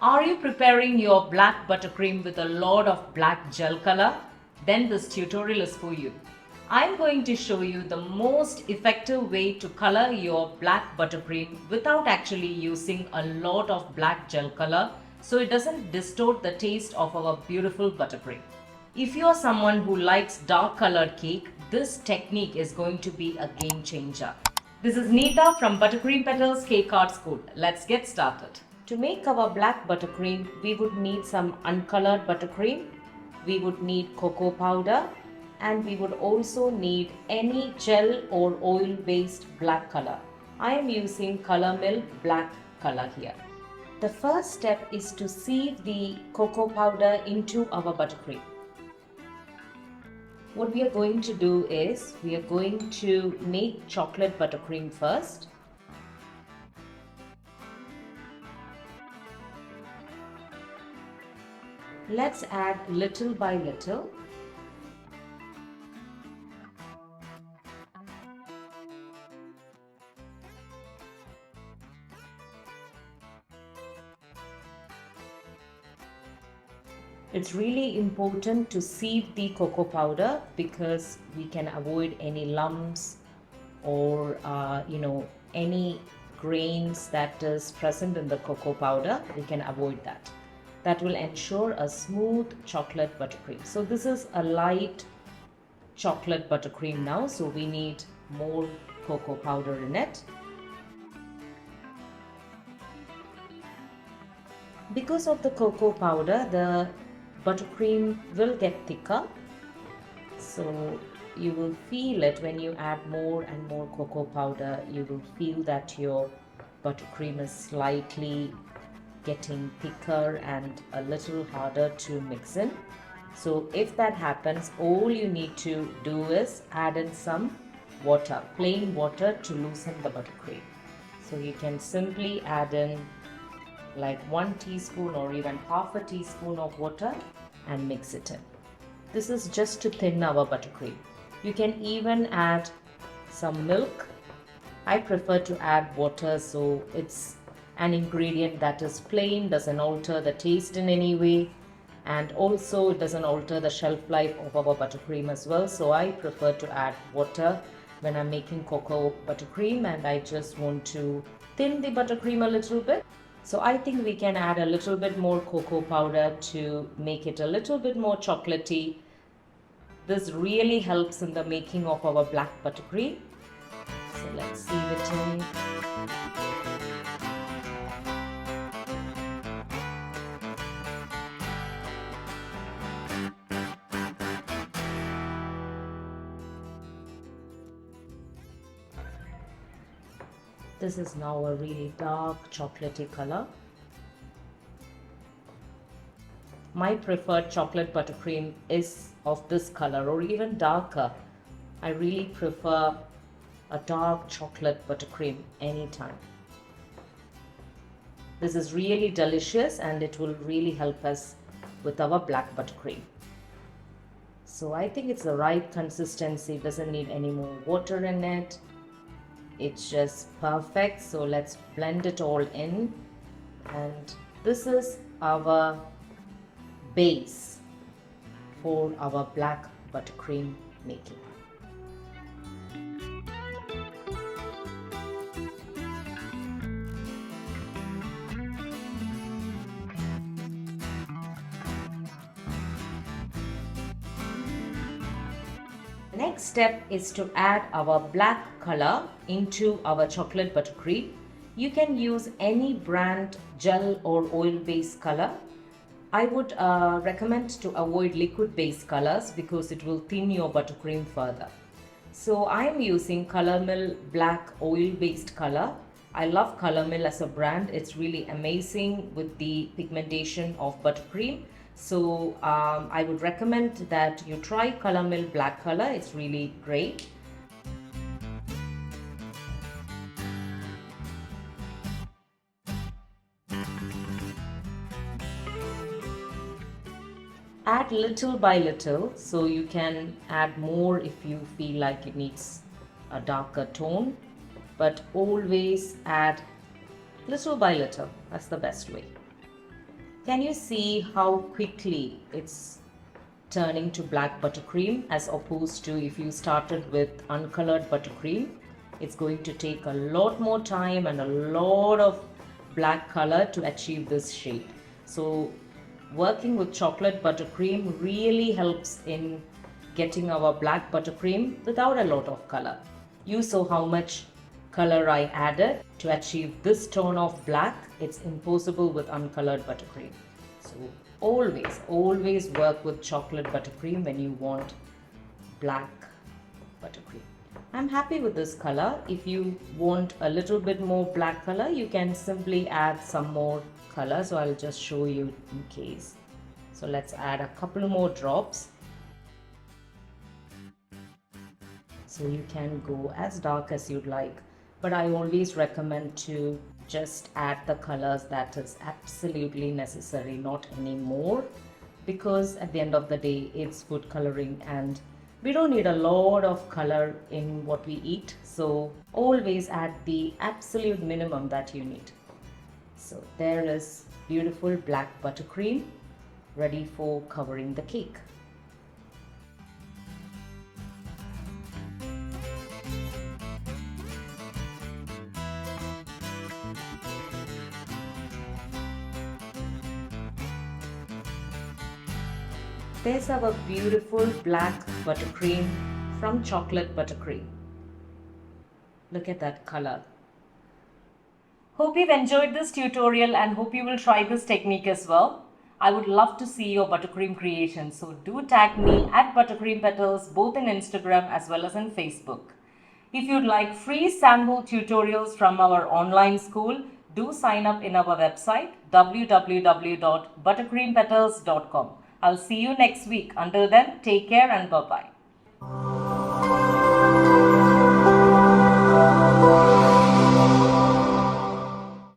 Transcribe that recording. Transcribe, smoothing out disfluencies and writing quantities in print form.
Are you preparing your black buttercream with a lot of black gel color? Then this tutorial is for you. I'm going to show you the most effective way to color your black buttercream without actually using a lot of black gel color so it doesn't distort the taste of our beautiful buttercream. If you are someone who likes dark colored cake, this technique is going to be a game changer. This is Neeta from Buttercream Petals Cake Art School. Let's get started. To make our black buttercream, we would need some uncolored buttercream, we would need cocoa powder, and we would also need any gel or oil based black color. I am using Color Milk black color here. The first step is to sieve the cocoa powder into our buttercream. What we are going to do is, we are going to make chocolate buttercream first. Let's add little by little. It's really important to sieve the cocoa powder because we can avoid any lumps or any grains that is present in the cocoa powder. We can avoid that. That will ensure a smooth chocolate buttercream. So this is a light chocolate buttercream now, so we need more cocoa powder in it. Because of the cocoa powder, the buttercream will get thicker, so you will feel it when you add more and more cocoa powder. You will feel that your buttercream is slightly getting thicker and a little harder to mix in. So if that happens, all you need to do is add in some water, plain water, to loosen the buttercream. So you can simply add in like 1 teaspoon or even half a teaspoon of water and mix it in. This is just to thin our buttercream. You can even add some milk. I prefer to add water, so it's an ingredient that is plain, doesn't alter the taste in any way, and also it doesn't alter the shelf life of our buttercream as well. So I prefer to add water when I'm making cocoa buttercream and I just want to thin the buttercream a little bit. So I think we can add a little bit more cocoa powder to make it a little bit more chocolatey. This really helps in the making of our black buttercream. So let's sieve it in. This is now a really dark chocolatey color. My preferred chocolate buttercream is of this color or even darker. I really prefer a dark chocolate buttercream anytime. This is really delicious and it will really help us with our black buttercream. So I think it's the right consistency, it doesn't need any more water in it. It's just perfect. So let's blend it all in, and this is our base for our black buttercream making. Next step is to add our black color into our chocolate buttercream. You can use any brand gel or oil based color. I would recommend to avoid liquid based colors because it will thin your buttercream further. So I am using Color Mill black oil based color. I love Color Mill as a brand. It's really amazing with the pigmentation of buttercream. So I would recommend that you try Color Mill black color. It's really great. Add little by little, so you can add more if you feel like it needs a darker tone, but always add little by little. That's the best way. Can you see how quickly it's turning to black buttercream, as opposed to if you started with uncolored buttercream? It's going to take a lot more time and a lot of black color to achieve this shade. So working with chocolate buttercream really helps in getting our black buttercream without a lot of color. You saw how much color I added to achieve this tone of black. It's impossible with uncolored buttercream. So always work with chocolate buttercream when you want black buttercream. I'm happy with this color. If you want a little bit more black color, you can simply add some more color. So I'll just show you in case. So let's add a couple more drops. So you can go as dark as you'd like, but I always recommend to just add the colors that is absolutely necessary, not any more, because at the end of the day it's food coloring and we don't need a lot of color in what we eat. So always add the absolute minimum that you need. So there is beautiful black buttercream ready for covering the cake. There's our beautiful black buttercream from chocolate buttercream. Look at that color. Hope you've enjoyed this tutorial and hope you will try this technique as well. I would love to see your buttercream creations, so do tag me at Buttercream Petals both in Instagram as well as in Facebook. If you'd like free sample tutorials from our online school, do sign up in our website www.buttercreampetals.com. I'll see you next week. Until then, take care and bye-bye.